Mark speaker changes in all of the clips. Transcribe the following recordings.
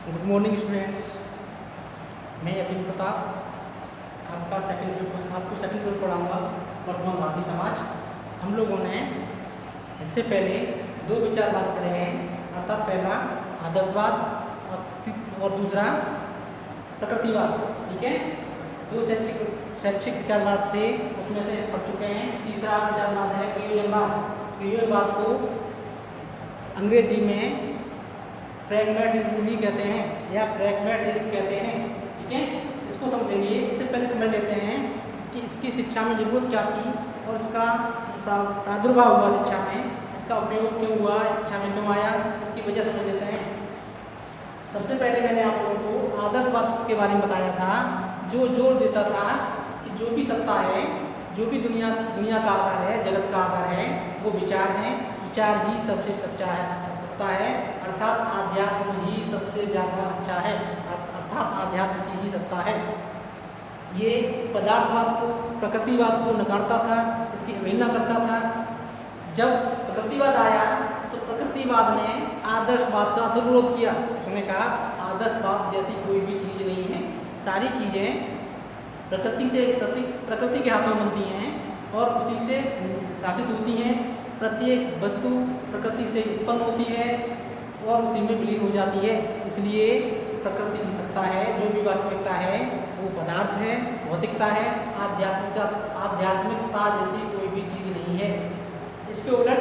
Speaker 1: Good morning students, मैं अभिन प्रताप आपको सेकंड पेपर पढ़ाऊँगा वर्तमान भारतीय समाज। हम लोगों ने इससे पहले दो विचारवाद पढ़े हैं, अर्थात पहला आदर्शवाद और दूसरा प्रकृतिवाद। ठीक है, दो शैक्षिक विचारवाद थे, उसमें से पढ़ चुके हैं। तीसरा विचारवाद है प्रयोजनवाद। प्रयोजनवाद को अंग्रेजी में प्रैग्मैटिज्म भी कहते हैं या प्रैग्मैटिज्म कहते हैं। ठीक है, इसको समझेंगे। इससे पहले समझ लेते हैं कि इसकी शिक्षा में जरूरत क्या थी और इसका प्रादुर्भाव हुआ शिक्षा में, इसका उपयोग क्यों हुआ, शिक्षा में क्यों आया, इसकी वजह समझ लेते हैं। सबसे पहले मैंने आप लोगों को आदर्शवाद के बारे में बताया था, जो जोर देता था कि जो भी सत्ता है, जो भी दुनिया का आधार है, जगत का आधार है, वो विचार है। विचार ही सबसे सच्चा है, अर्थात आध्यात्म ही सबसे ज़्यादा अच्छा है, अर्थात आध्यात्म की ही सत्ता है। ये पदार्थवाद को, प्रकृतिवाद को नकारता था, इसकी अवहेलना करता था। जब प्रकृतिवाद आया तो प्रकृतिवाद ने आदर्शवाद का विरोध किया। उसने कहा आदर्शवाद जैसी कोई भी चीज़ नहीं है, सारी चीज़ें प्रकृति के हाथों में बनती हैं और उसी से शासित होती हैं। प्रत्येक वस्तु प्रकृति से उत्पन्न होती है और उसी में विलीन हो जाती है। इसलिए प्रकृति की सत्ता है, जो भी वास्तविकता है वो पदार्थ है, भौतिकता है, आध्यात्मिकता जैसी कोई भी चीज़ नहीं है। इसके उलट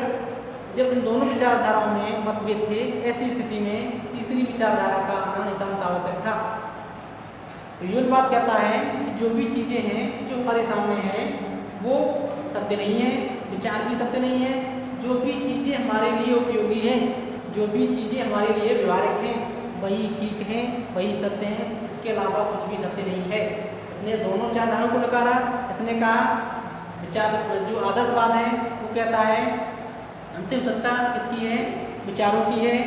Speaker 1: जब इन दोनों विचारधाराओं में मतभेद थे, ऐसी स्थिति में तीसरी विचारधारा का आना नितांत आवश्यक था। प्रयोजनवाद कहता है कि जो भी चीज़ें हैं जो हमारे सामने हैं वो सत्य नहीं है, विचार भी सत्य नहीं है। जो भी चीज़ें हमारे लिए उपयोगी हैं, जो भी चीज़ें हमारे लिए व्यवहारिक हैं, वही ठीक हैं, वही सत्य हैं, इसके अलावा कुछ भी सत्य नहीं है। इसने दोनों विचारधाराओं को नकारा। इसने कहा विचार जो आदर्शवाद है वो कहता है अंतिम सत्ता किसकी है, विचारों की है,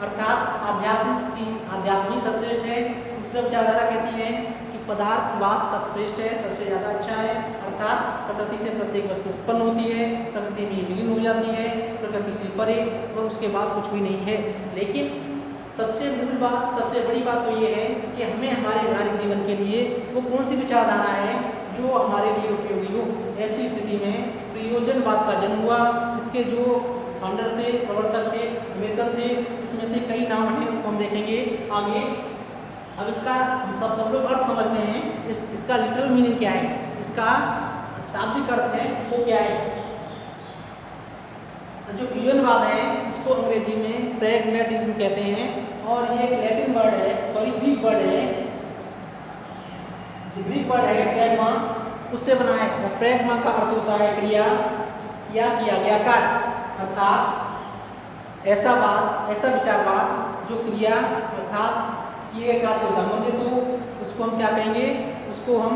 Speaker 1: अर्थात आध्यात्म ही सर्वश्रेष्ठ है। दूसरा विचारधारा कहती है कि पदार्थवाद सर्वश्रेष्ठ है, सबसे ज़्यादा अच्छा है, अर्थात प्रकृति से प्रत्येक वस्तु उत्पन्न होती है, प्रकृति में विलीन हो जाती है, प्रकृति से परे और उसके बाद कुछ भी नहीं है। लेकिन सबसे मूल बात, सबसे बड़ी बात तो ये है कि हमें हमारे व्यवहारिक जीवन के लिए वो कौन सी विचारधारा है जो हमारे लिए उपयोगी हो। ऐसी स्थिति में प्रयोजनवाद का जन्म हुआ। इसके जो फाउंडर थे, प्रवर्तक थे, अमेरिकन थे, इसमें से कई नाम हैं, उनको हम देखेंगे आगे। अब इसका हम सब लोग अर्थ समझते हैं। इसका लिटरल मीनिंग क्या है, इसका शाब्दिक अर्थ है वो क्या है। जो प्रयोजनवाद है इसको अंग्रेजी में प्रैग्मैटिज्म कहते हैं और ये एक लैटिन वर्ड है, ग्रीक वर्ड है। ग्रीक वर्ड है प्रैग्मा, उससे बना है। प्रैग्मा का अर्थ होता है क्रिया या किया गया कार्य, अर्थात ऐसा विचारवाद जो क्रिया अर्थात किए कार्य से संबंधित हो, उसको हम क्या कहेंगे, उसको हम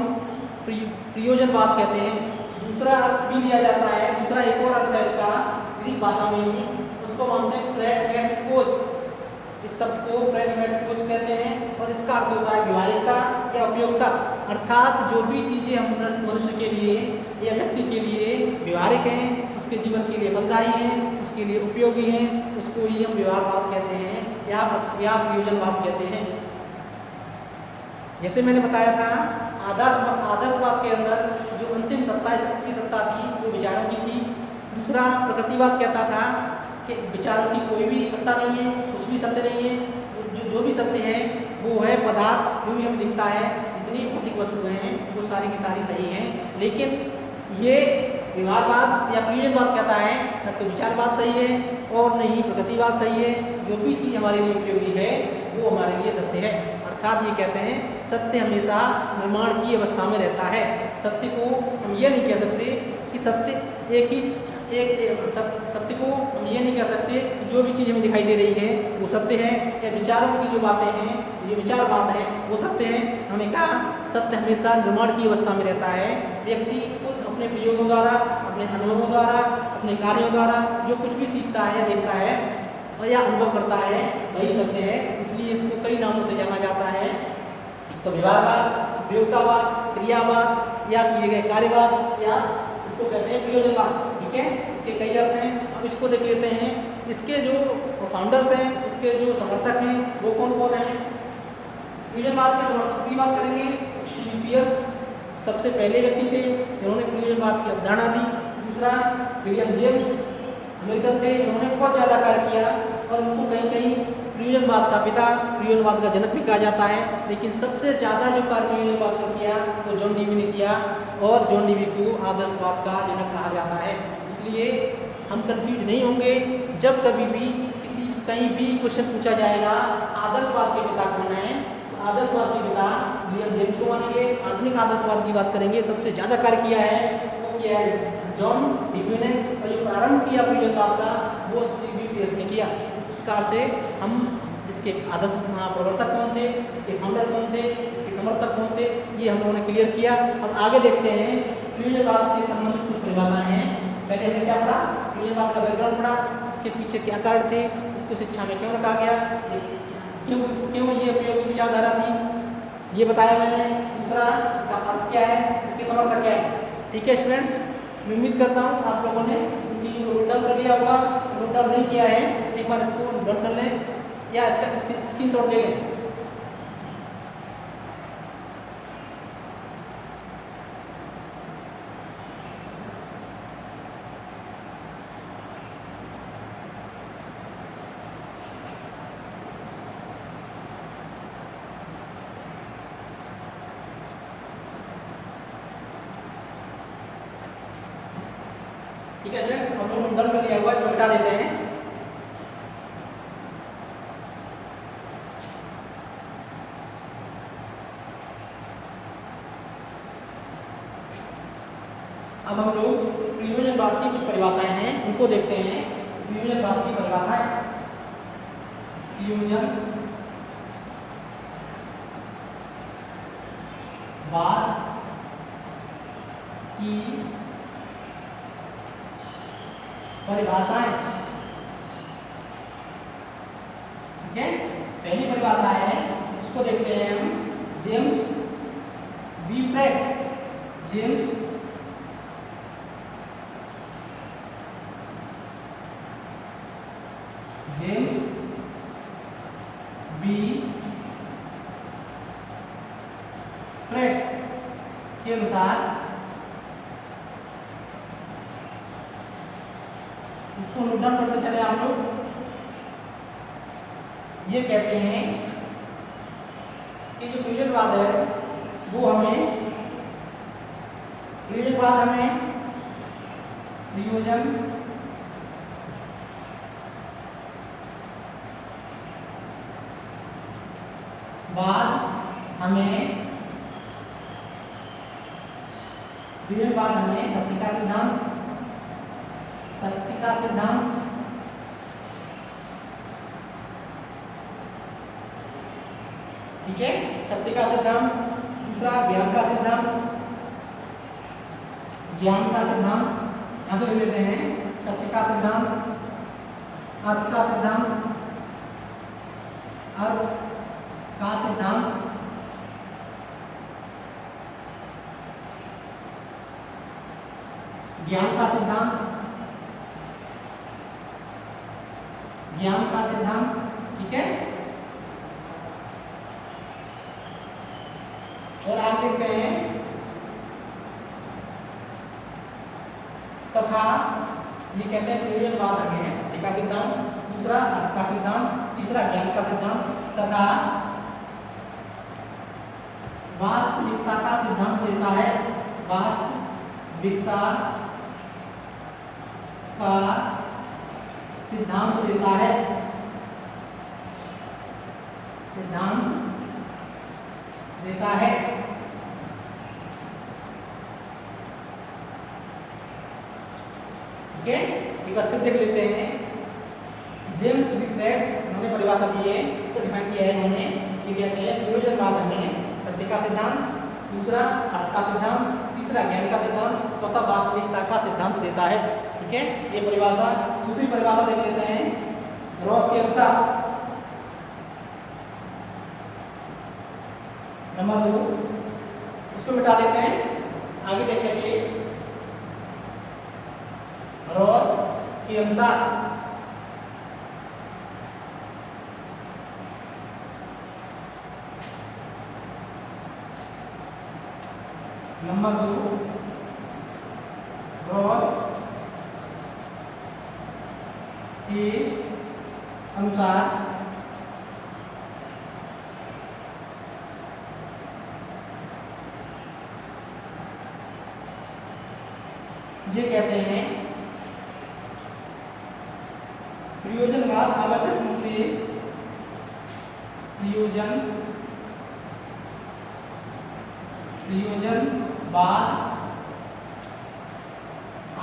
Speaker 1: प्रयोजनवाद कहते हैं। दूसरा अर्थ भी लिया जाता है, दूसरा एक और अर्थ है इसका ग्रीक भाषा में ही, उसको मानते हैं प्रैग्मैटिकोस। इस शब्द को प्रैग्मैटिकोस कहते हैं और इसका अर्थ होता है व्यवहारिकता या उपयोगिता, अर्थात जो भी चीज़ें हम मनुष्य के लिए या व्यक्ति के लिए व्यवहारिक हैं, उसके जीवन के लिए फलदायी हैं, उसके लिए उपयोगी हैं, उसको ही हम व्यवहारवाद कहते हैं या प्रयोजनवाद कहते हैं। जैसे मैंने बताया था आदर्शवाद के अंदर जो अंतिम सत्ता की सत्ता थी वो विचारों की थी। दूसरा प्रकृतिवाद कहता था कि विचारों की कोई भी सत्ता नहीं है, कुछ भी सत्य नहीं है। जो भी सत्य है वो है पदार्थ, जो भी हमें दिखता है, जितनी भौतिक वस्तुएं हैं वो सारी की सारी सही हैं। लेकिन ये व्यवहारवाद या प्रयोजनवाद कहता है न तो विचारवाद सही है और न ही प्रकृतिवाद सही है। जो भी चीज़ हमारे लिए उपयोगी है वो हमारे लिए सत्य है, अर्थात ये कहते हैं सत्य हमेशा निर्माण की अवस्था में रहता है। सत्य को हम ये नहीं कह सकते कि सत्य सत्य को हम ये नहीं कह सकते कि जो भी चीज़ हमें दिखाई दे रही है वो सत्य है, या विचारों की जो बातें हैं, ये विचारवाद है वो सत्य है। हमने कहा सत्य हमेशा निर्माण की अवस्था में रहता है। व्यक्ति खुद अपने प्रयोगों द्वारा, अपने अनुभवों द्वारा, अपने कार्यों द्वारा जो कुछ भी सीखता है या देखता है और या अनुभव करता है वही सत्य है। इसलिए इसको कई नामों से जाना जाता है, तो व्यवहारवाद, उपयोगितावाद, क्रियावाद या किए गए कार्यवाद, या इसको कहते हैं प्रयोजनवाद। ठीक है, इसके कई अर्थ हैं। अब इसको देख लेते हैं इसके जो फाउंडर्स हैं, इसके जो समर्थक हैं, वो कौन कौन हैं? फ्यूजनवाद के समर्थक की बात करेंगे, स्टीवन पियर्स सबसे पहले व्यक्ति थे जिन्होंने फ्यूजनवाद की अवधारणा दी। दूसरा विलियम जेम्स अमेरिकन थे, उन्होंने बहुत ज़्यादा कार्य किया और उनको कहीं कहीं फ्यूजनवाद का पिता, फ्यूजनवाद का जनक भी कहा जाता है। लेकिन सबसे ज़्यादा जो कार्य फ्यूजनवाद को किया वो जॉन डीवी ने किया और जॉन डीवी को आदर्शवाद का जनक कहा जाता है। इसलिए हम कंफ्यूज नहीं होंगे जब कभी भी कहीं भी क्वेश्चन पूछा जाएगा आदर्शवाद के पिता कौन है, तो आदर्शवाद के पिता विलियम जेम्स को मानेंगे। आधुनिक आदर्शवाद की बात करेंगे, सबसे ज़्यादा कार्य किया है वो किया है जॉन डीवी ने, और जो प्रारंभ किया फ्यूजनवाद का वो स्टीवन पियर्स ने किया। इस प्रकार से हम इसके आदर्श प्रवर्तक कौन थे, इसके फाउंडर कौन थे, इसके समर्थक कौन थे, ये हम लोगों ने क्लियर किया। अब आगे देखते हैं फ्यूजनवाद से संबंधित कुछ परिभाषाएं हैं। पहले हमने क्या पढ़ा? फ्यूजनवाद का बैकग्राउंड पढ़ा, इसके पीछे क्या कारण थे, इसको शिक्षा में क्यों रखा गया, क्यों ये उपयोगी विचारधारा थी, ये बताया मैंने। दूसरा इसका अर्थ क्या है, इसके समर्थक क्या है। ठीक है स्टूडेंट्स, मैं उम्मीद करता हूँ आप लोगों ने इन चीज़ों को नोट डाउन कर लिया होगा। नोट डाउन नहीं किया है एक बार इसको नोट कर लें या इसका स्क्रीनशॉट ले लें। ठीक है स्टूडेंट, हम लोग नोट कर लिया हुआ, इसको हटा देते हैं। अब हम लोग फ्यूजनवाद की कुछ परिभाषाएं हैं उनको देखते हैं। फ्यूजनवाद की परिभाषाएं, फ्यूजनवाद की परिभाषाएं। ठीक है, पहली परिभाषा है उसको देखते हैं हम, James B Pratt. James B Pratt के अनुसार इसको नोट डाउन करते चले आप लोग। ये कहते हैं कि जो फ्यूजनवाद है वो हमें फ्यूजनवाद हमें सत्य का सिद्धांत, ठीक है, सत्य का सिद्धांत। दूसरा ज्ञान का सिद्धांत, यहां से ले लेते हैं। सत्य का सिद्धांत, अर्थ का सिद्धांत, ज्ञान का सिद्धांत, ठीक है। और आप देखते हैं तथा, ये कहते हैं फ्यूजनवाद हमें सत्य का सिद्धांत, दूसरा अर्थ का सिद्धांत, तीसरा ज्ञान का सिद्धांत तथा वास्तविकता का सिद्धांत देता है। वास्तविकता का सिद्धांत देता है, ठीक है। एक बार फिर देख लेते हैं। जेम्स बी फ्रैट उन्होंने परिभाषा दी है, इसको डिफाइन किया है इन्होंने, कि कहते हैं फ्यूजनवाद हमें सत्य का सिद्धांत, दूसरा अर्थ का सिद्धांत, तीसरा ज्ञान का सिद्धांत तथा वास्तविकता का सिद्धांत देता है। ठीक है, ये परिभाषा। दूसरी परिभाषा देख लेते हैं रॉस के अनुसार। नंबर 2, इसको मिटा देते हैं, आगे देखेंगे। रॉस के अनुसार नंबर 2 ग्रॉस के अनुसार ये कहते हैं प्रयोजनवाद आवश्यक रूप से प्रयोजनवाद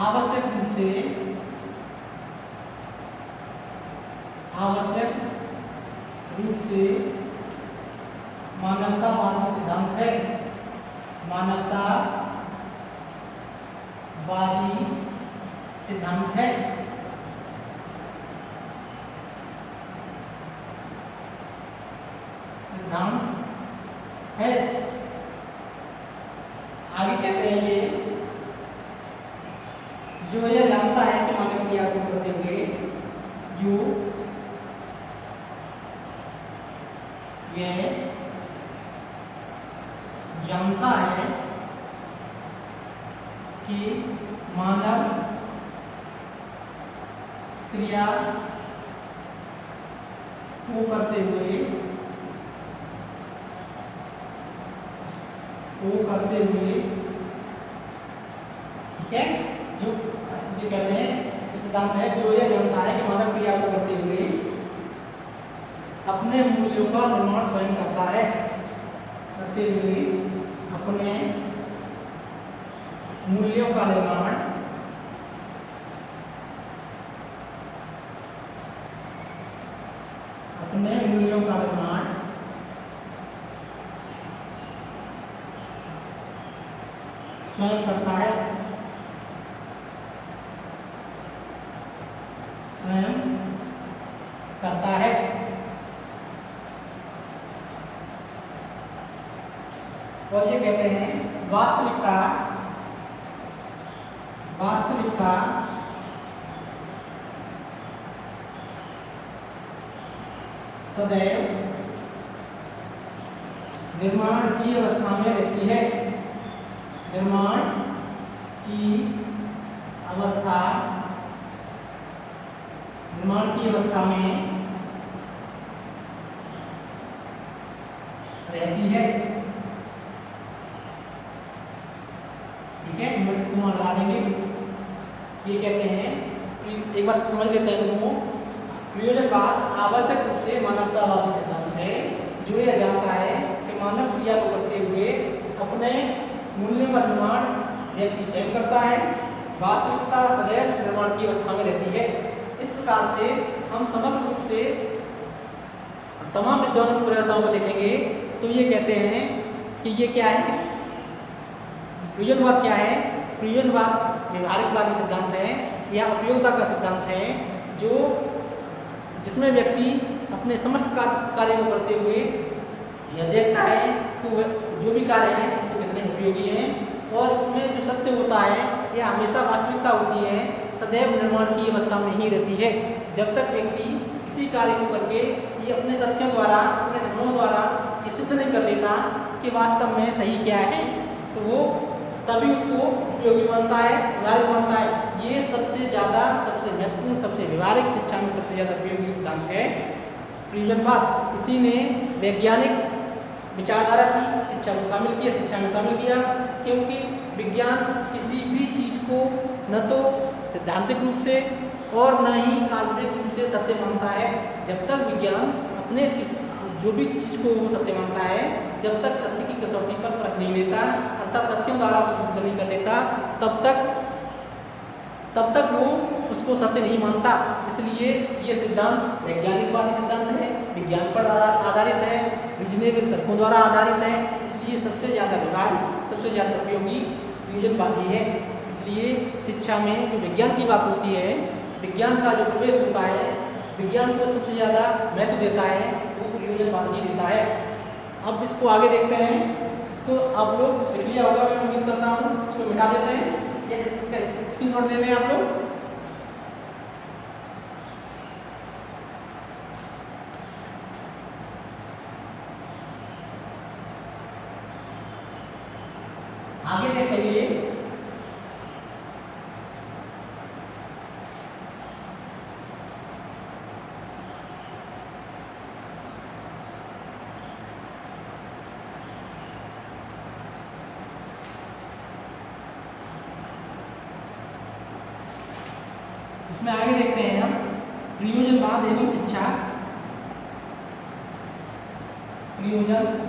Speaker 1: आवश्यक रूप से मानवतावादी सिद्धांत है। मानवतावादी सिद्धांत है। आगे कहते हैं ये जो यह जानता है कि मानव क्रिया को करते हुए जो यह जानता है कि मानव क्रिया को करते हुए ठीक है, जो ये कहते हैं सिद्धांत है जो यह जानता है कि मानव क्रिया को करते हुए अपने मूल्यों का निर्माण स्वयं करता है। अपने मूल्यों का निर्माण स्वयं करता है। और ये कहते हैं वास्तविकता सदैव निर्माण की अवस्था में रहती है। निर्माण की अवस्था में रहती है। ठीक है, इन्वर्टेड कॉमा लगा देंगे। ये कहते हैं, एक बार समझ लेते हैं दोनों। प्रयोजनवाद आवश्यक रूप से मानवतावादी सिद्धांत है जो यह जानता है कि मानव क्रिया को करते हुए अपने मूल्यों का निर्माण व्यक्ति स्वयं करता है। वास्तविकता सदैव निर्माण की अवस्था में रहती है। इस प्रकार से हम समग्र रूप से तमाम विद्वानों की परिभाषाओं को देखेंगे तो ये कहते हैं कि ये क्या है, प्रयोजनवाद क्या है। प्रयोजनवाद व्यवहारिकवादी सिद्धांत है या उपयोगिता का सिद्धांत है जिसमें व्यक्ति अपने समस्त कार्यों को करते हुए यह देखता है कि जो भी कार्य हैं वो कितने उपयोगी हैं, और इसमें जो सत्य होता है यह हमेशा वास्तविकता होती है, सदैव निर्माण की अवस्था में ही रहती है। जब तक व्यक्ति किसी कार्य को करके ये अपने तथ्यों द्वारा, अपने धर्मों द्वारा ये सिद्ध नहीं कर लेता कि वास्तव में सही क्या है, तो वो तभी उसको उपयोगी बनता है, व्यवहारिक बनता है। ये सबसे ज़्यादा, सबसे महत्वपूर्ण, सबसे व्यवहारिक शिक्षा में सबसे ज़्यादा उपयोगी सिद्धांत है प्रयोजनवाद। इसी ने वैज्ञानिक विचारधारा की शिक्षा में शामिल किया, क्योंकि विज्ञान किसी भी चीज़ को न तो सिद्धांतिक रूप से और न ही काल्पनिक रूप से सत्य मानता है। जब तक विज्ञान अपने जो भी चीज़ को वो सत्य मानता है, जब तक सत्य की कसौटी पर परख नहीं लेता, अर्थात तथ्यों द्वारा उसको सिद्ध नहीं कर लेता, तब तक वो उसको सत्य नहीं मानता। इसलिए ये सिद्धांत वैज्ञानिकवादी सिद्धांत है, विज्ञान पर आधारित है, रीजनेबल तर्कों द्वारा आधारित है। इसलिए सबसे ज़्यादा व्यवहारिक, सबसे ज़्यादा उपयोगी प्रयोजनवादी है। इसलिए शिक्षा में जो विज्ञान की बात होती है, विज्ञान का जो प्रवेश होता है, विज्ञान को सबसे ज़्यादा महत्व देता है वो प्रयोजनवादी देता है। अब इसको आगे देखते हैं। इसको आप लोग लिख लिया होगा, मैं उम्मीद करता हूँ। इसको मिटा देते हैं या इसका स्क्रीनशॉट ले लें आप लोग। आगे देखेंगे इसमें आगे देखते हैं हम प्रयोजनवाद एवं शिक्षा। प्रयोजनवाद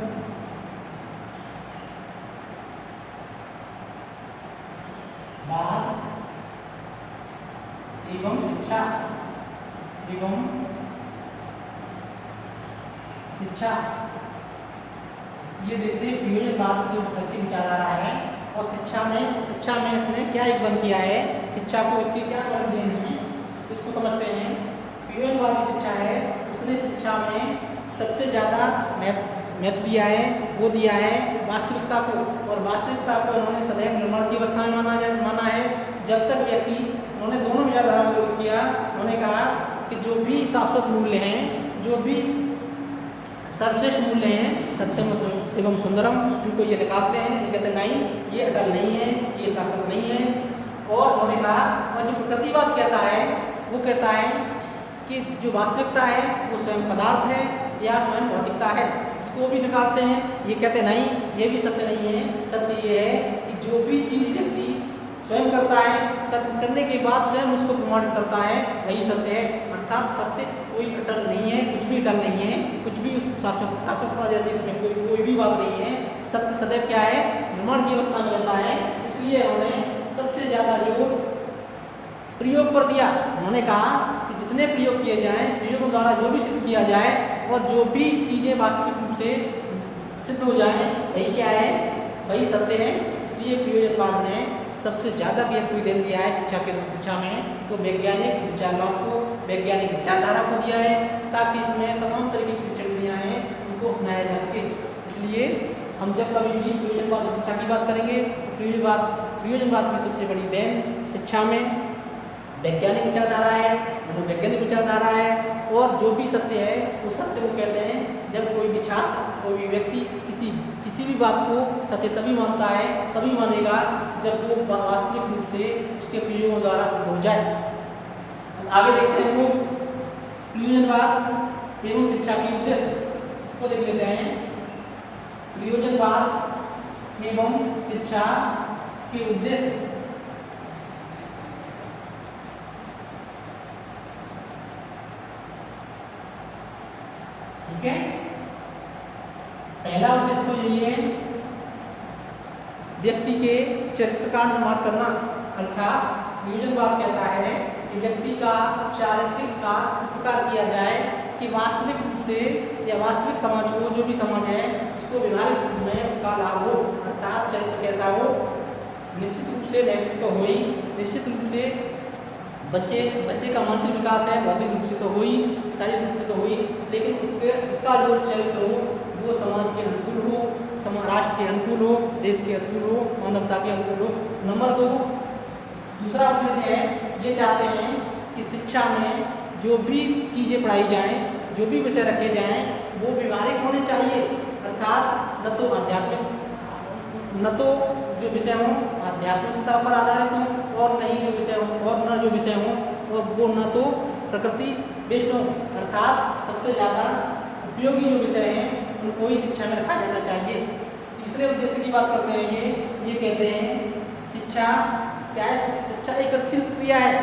Speaker 1: एवं शिक्षा ये देखते हैं प्रयोजनवाद की शैक्षिक विचारधारा है और शिक्षा में इसने क्या एक बंद किया है, शिक्षा को इसकी क्या वर्ग देने हैं इसको समझते हैं। प्रयोजनवादी शिक्षा है, उसने शिक्षा में सबसे ज़्यादा महत्व दिया है, वो दिया है वास्तविकता को, और वास्तविकता को उन्होंने सदैव निर्माण की अवस्था में माना है। जब तक व्यक्ति, उन्होंने दोनों विचारधाराओं का विरोध किया। उन्होंने कहा कि जो भी शाश्वत मूल्य हैं, जो भी सर्वश्रेष्ठ मूल्य हैं, सत्यम शिवम सुंदरम, उनको ये निकालते हैं, ये कहते नहीं, ये अटल नहीं है, ये शाश्वत नहीं है। और उन्होंने कहा, और जो प्रतिवाद कहता है वो कहता है कि जो वास्तविकता है वो स्वयं पदार्थ है या स्वयं भौतिकता है, इसको भी निकालते हैं। ये कहते नहीं, ये भी सत्य नहीं है। सत्य ये है कि जो भी चीज़ व्यक्ति स्वयं करता है, करने के बाद स्वयं उसको प्रमाणित करता है, वही सत्य है। अर्थात सत्य कोई अटल नहीं है, कुछ भी अटल नहीं है, कुछ भी शाश्वतता जैसी उसमें कोई भी बात नहीं है। सत्य सदैव क्या है, निर्माण की अवस्था में रहता है। इसलिए उन्होंने सबसे ज़्यादा जोर प्रयोग पर दिया। उन्होंने कहा कि जितने प्रयोग किए जाएं, प्रयोगों द्वारा जो भी सिद्ध किया जाए और जो भी चीज़ें वास्तविक रूप से सिद्ध हो जाएं, वही क्या है, वही सत्य है। इसलिए प्रयोजनवाद ने सबसे ज़्यादा देन दिया है शिक्षा में, तो वैज्ञानिक विचारवाद को, वैज्ञानिक विचारधारा को दिया है, ताकि इसमें तमाम तरीके की शिक्षण विधियाँ हैं उनको अपनाया जा सके। इसलिए हम जब कभी भी प्रयोजनवाद और शिक्षा की बात करेंगे तो प्रयोजनवाद की सबसे बड़ी देन शिक्षा में वैज्ञानिक विचारधारा है, मनोवैज्ञानिक विचारधारा है। और जो भी सत्य है वो सत्य को कहते हैं जब कोई भी छात्र, कोई भी व्यक्ति किसी भी बात को सत्य तभी मानता है, तभी मानेगा जब वो वास्तविक रूप से उसके प्रयोगों द्वारा सिद्ध हो जाए। आगे देखते हैं वो प्रयोजनवाद एवं शिक्षा के उद्देश्य, इसको देख लेते हैं। प्रयोजनवाद एवं शिक्षा के उद्देश्य, ठीक है। पहला उद्देश्य तो यही है, व्यक्ति के चरित्र का निर्माण करना। अर्थात प्रयोजनवाद कहता है कि व्यक्ति का चारित्रिक विकास इस प्रकार किया जाए कि वास्तविक रूप से या वास्तविक समाज को, जो भी समाज है, उसको व्यवहारिक रूप में उसका लाभ हो। अर्थात चरित्र कैसा हो, निश्चित रूप से नैतिक तो हो ही, निश्चित रूप से बच्चे का मानसिक विकास है, भौतिक रूप से तो हो ही, शारीरिक रूप से तो हो ही, लेकिन उसका जो चरित्र हो वो समाज के अनुकूल हो, राष्ट्र के अनुकूल हो, देश के अनुकूल हो, मानवता के अनुकूल हो। नंबर 2, दूसरा उद्देश्य है, ये चाहते हैं कि शिक्षा में जो भी चीज़ें पढ़ाई जाएं, जो भी विषय रखे जाएं, वो व्यवहारिक होने चाहिए। अर्थात न तो जो विषय हों आध्यात्मिकता पर आधारित हों और नहीं जो विषय हों, और न जो विषय हों और वो न तो प्रकृति बेस्ड हों। अर्थात सबसे ज़्यादा उपयोगी जो विषय हैं उनको ही शिक्षा में रखा जाना चाहिए। तीसरे उद्देश्य की बात करते हैं, ये कहते हैं शिक्षा क्या है, शिक्षा एक गतिशील क्रिया है।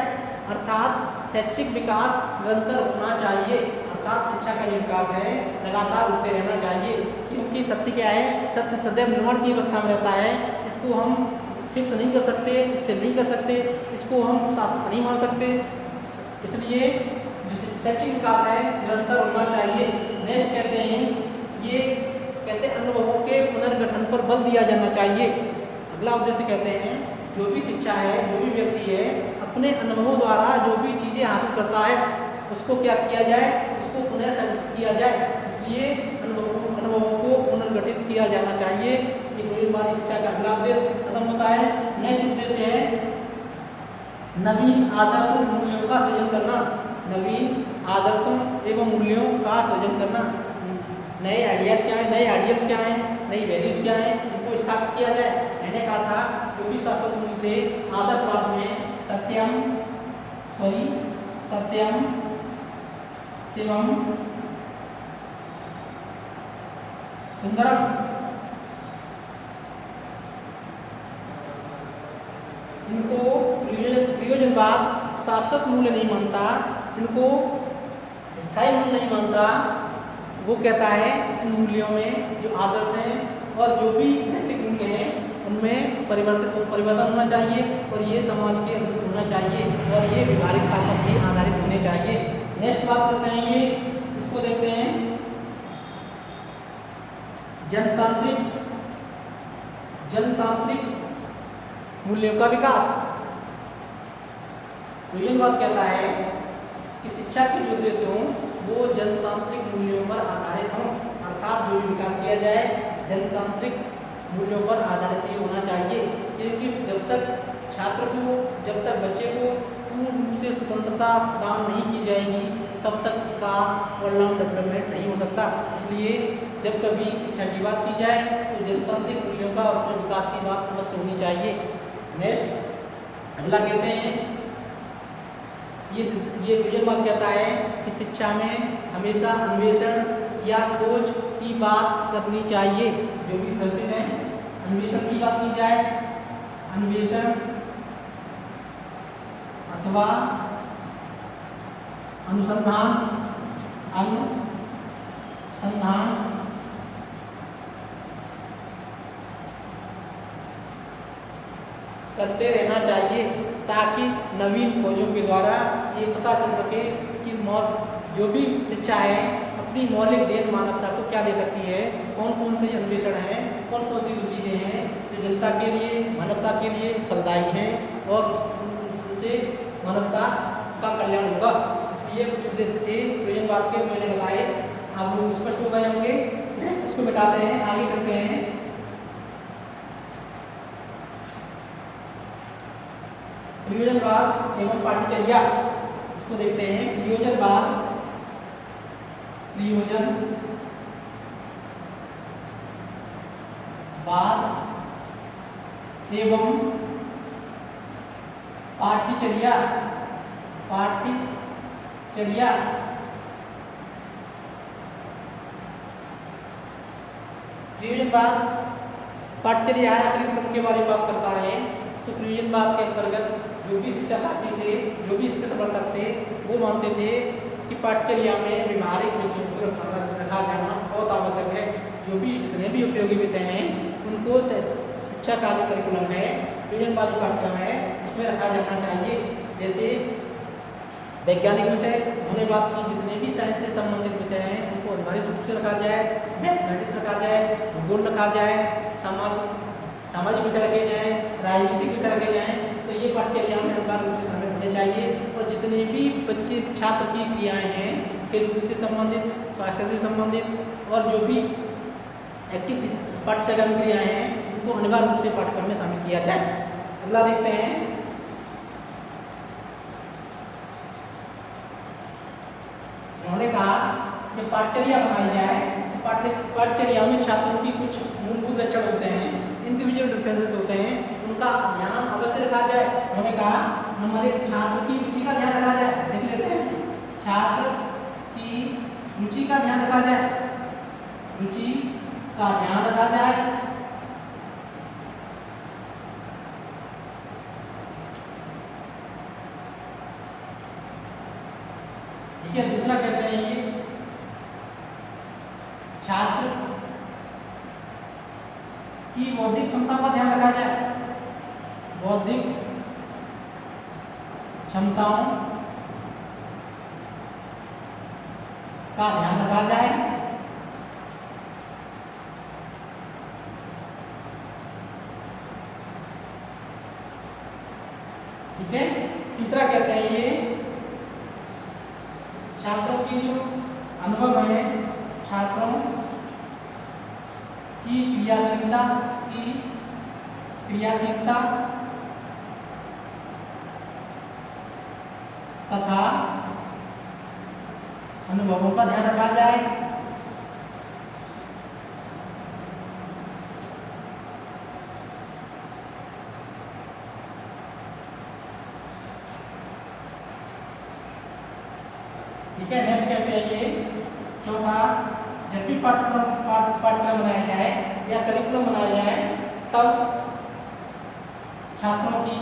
Speaker 1: अर्थात शैक्षिक विकास निरंतर होना चाहिए। अर्थात शिक्षा का जो विकास है लगातार होते रहना चाहिए, क्योंकि सत्य क्या है, सत्य सदैव निर्माण की अवस्था में रहता है। इसको हम फिक्स नहीं कर सकते, स्थिर नहीं कर सकते, इसको हम शाश्वत नहीं मान सकते। इसलिए जो शैक्षिक विकास है निरंतर होना चाहिए। नेक्स्ट कहते हैं, ये कहते हैं अनुभवों के पुनर्गठन पर बल दिया जाना चाहिए। अगला उद्देश्य कहते हैं, जो भी शिक्षा है, जो भी व्यक्ति है, अपने अनुभवों द्वारा जो भी चीज़ें हासिल करता है उसको क्या किया जाए, उसको पुनः संगठित किया जाए। इसलिए अनुभवों को पुनर्गठित किया जाना चाहिए। ये प्रयोजनवादी शिक्षा का अगला उद्देश्य खत्म होता है। नेक्स्ट उद्देश्य है नवीन आदर्शों मूल्यों का सृजन करना। नवीन आदर्शों एवं मूल्यों का सृजन करना। नए आइडियाज़ क्या हैं, नए आइडियल्स क्या हैं, नई वैल्यूज़ क्या हैं, उनको स्थापित किया जाए। कहने का था जो भी शाश्वत मूल्य थे आदर्शवाद में सत्यम शिवम सुंदरम, इनको प्रयोजनवाद शाश्वत मूल्य नहीं मानता, इनको स्थायी मूल्य नहीं मानता। वो कहता है इन मूल्यों में जो आदर्श हैं और जो भी नैतिक मूल्य हैं उनमें परिवर्तन होना चाहिए और ये समाज के अनुरूप होना चाहिए और ये व्यवहारिक ताकत पे आधारित होने चाहिए। नेक्स्ट बात करते हैं, ये इसको देखते हैं जनतांत्रिक मूल्यों का विकास। प्रयोजनवाद कहता है कि शिक्षा के जो उद्देश्य हों वो जनतांत्रिक मूल्यों पर आधारित हों, अर्थात जो भी विकास किया जाए जनतांत्रिक मूल्यों पर आधारित ही होना चाहिए। क्योंकि जब तक बच्चे को पूर्ण रूप से स्वतंत्रता प्रदान नहीं की जाएगी तब तक उसका ऑलराउंड डेवलपमेंट नहीं हो सकता। इसलिए जब कभी शिक्षा की बात की जाए तो जनतांत्रिक मूल्यों का उसमें विकास की बात अवश्य होनी चाहिए। नेक्स्ट अगला कहते हैं ये प्रयोजनवाद कहता है कि शिक्षा में हमेशा अन्वेषण या खोज की बात करनी चाहिए। जो भी रिसर्चेज हैं अन्वेषण की बात की जाए, अन्वेषण अथवा अनुसंधान करते रहना चाहिए ताकि नवीन खोजों के द्वारा ये पता चल सके कि जो भी शिक्षा है अपनी मौलिक देन मानवता को क्या दे सकती है, कौन कौन से अन्वेषण हैं, कौन कौन सी चीज़ें हैं जो जनता के लिए मानवता के लिए फलदायी हैं और उनसे मानवता का कल्याण होगा। इसलिए कुछ उद्देश्य थे प्रयोजनवाद के मैंने बताए, आप लोग स्पष्ट हो गए होंगे। इसको मिटाते हैं, आगे चलते हैं। प्रयोजनवाद एवं पाठ्यचर्या, इसको देखते हैं। प्रयोजनवाद एवं पाठ्यचर्या प्रयोजनवाद पाठ्यचर्या के बारे में बात करता है। तो प्रयोजनवाद के अंतर्गत जो भी शिक्षा शास्त्री थे, जो भी इसके समर्थक थे, वो मानते थे कि पाठ्यचर्या में व्यवहारिक विषयों को रखा जाना बहुत आवश्यक है। जो भी जितने भी उपयोगी विषय हैं उनको शिक्षा का जो करिकुलम है, प्रयोजनवादी पाठ्यक्रम है, उसमें रखा जाना चाहिए। जैसे वैज्ञानिक विषय हमने बात की, जितने भी साइंस से संबंधित विषय हैं उनको अनिवार्य रूप से रखा जाए, मैथमेटिक्स रखा जाए, भूगोल रखा जाए, सामाजिक विषय रखे जाएँ, राजनीतिक विषय रखे जाएँ। तो ये पाठ्यचर्या में अनिवार्य रूप से शामिल होने चाहिए। और जितने भी बच्चे छात्र की क्रियाएँ हैं, खेलकूद से संबंधित, स्वास्थ्य से संबंधित और जो भी एक्टिव पाठ्यक्रम क्रियाएँ हैं उनको अनिवार्य रूप से पाठ्यक्रम में शामिल किया जाए। अगला देखते हैं, उन्होंने कहा जब पाठ्यचर्या बनाई जाए तो पाठ्यचर्या में छात्रों की कुछ मूलभूत लक्षण होते हैं, इंडिविजुअल डिफरेंसेस होते हैं, उनका ध्यान अवश्य रखा जाए। उन्होंने कहा हमारे छात्र की रुचि का ध्यान रखा जाए। देख लेते हैं, छात्र की रुचि का ध्यान रखा जाए, रुचि का ध्यान रखा जाए। ठीक है, दूसरा कहते हैं ये छात्र की बौद्धिक क्षमता का ध्यान रखा जाए, बौद्धिक क्षमताओं का ध्यान रखा जाए। ठीक है, तीसरा कहते हैं ये छात्रों की जो अनुभव है, छात्रों की क्रियाशीलता तथा अनुभवों का ध्यान रखा जाए। ठीक है, नेक्स्ट कहते हैं ये चौथा, जब भी पाठ्यक्रम बनाया जाए या करिकुलम बनाया जाए तब छात्रों की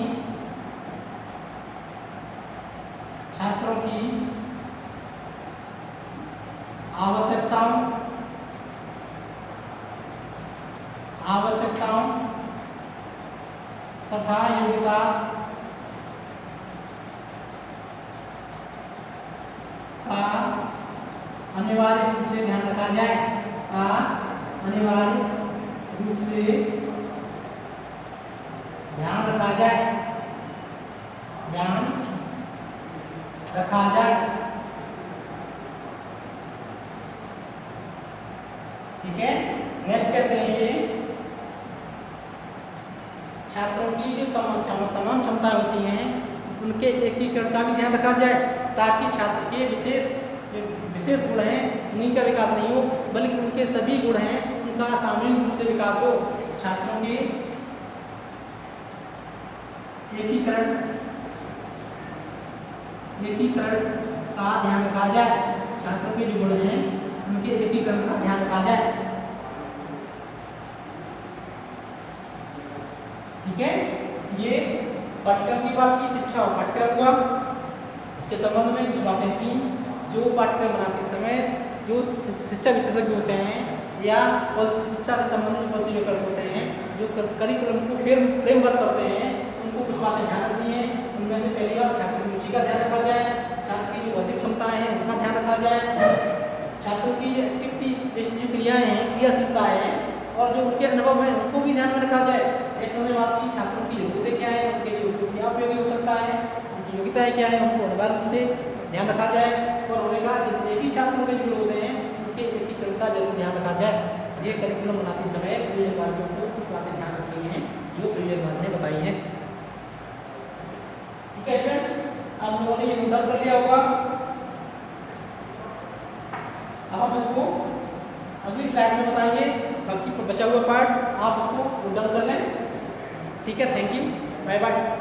Speaker 1: आवश्यकताओं तथा योग्यता का अनिवार्य रूप से ध्यान रखा जाए, अनिवार्य रूप से ध्यान रखा जाए। ठीक है, नेक्स्ट कहते हैं ये छात्रों की जो तमाम क्षमताएं होती हैं उनके एकीकरण का भी ध्यान रखा जाए, ताकि छात्र के विशेष गुण हैं उन्हीं का विकास नहीं हो, बल्कि उनके सभी गुण हैं उनका सामूहिक रूप से विकास हो। छात्रों के एकीकरण का ध्यान रखा जाए, छात्रों के जो गुण हैं उनके एकीकरण का ध्यान रखा जाए। ठीक है, ये पाठ्यक्रम की बात की, शिक्षा और पाठ्यक्रम हुआ। इसके संबंध में कुछ बातें थी। जो पाठ्यक्रम बनाते समय जो शिक्षा विशेषज्ञ होते हैं या शिक्षा से संबंधित पॉलिसी मेकर्स होते हैं, जो करिकुलम को फ्रेमवर्क करते हैं, उनको कुछ बातें ध्यान रखनी है। उनमें से पहली बात, छात्र की रुचि का ध्यान रखा जाए, छात्र की जो बौद्धिक क्षमताएं हैं उनका ध्यान रखा जाए, छात्रों की एक्टिविटी जैसी जो क्रियाएं हैं, क्रियाशीलता है और जो उनके अनुभव है उनको भी ध्यान में रखा जाए। नेक्स्ट हमने बात की छात्रों की योग्यता क्या है, उनके लिए क्या उपयोगी हो सकता है, उनकी योग्यताएं क्या है, उनको अनिवार्य रूप से ध्यान रखा जाए। और होने का जितने भी छात्रों के जुड़े होते हैं उनके एकीकरण का जरूर ध्यान रखा जाए। ये करिकुलम बनाते समय प्रियजनवादियों को कुछ बातें ध्यान रखनी है जो प्रियजनवाद ने बताई है। ठीक है फ्रेंड्स, आप लोगों ने ये नोट कर लिया होगा। अब हम इसको अगली स्लाइड में बताएंगे, बाकी बचा हुआ पार्ट आप इसको नोट कर लें। ठीक है, थैंक यू, बाय बाय।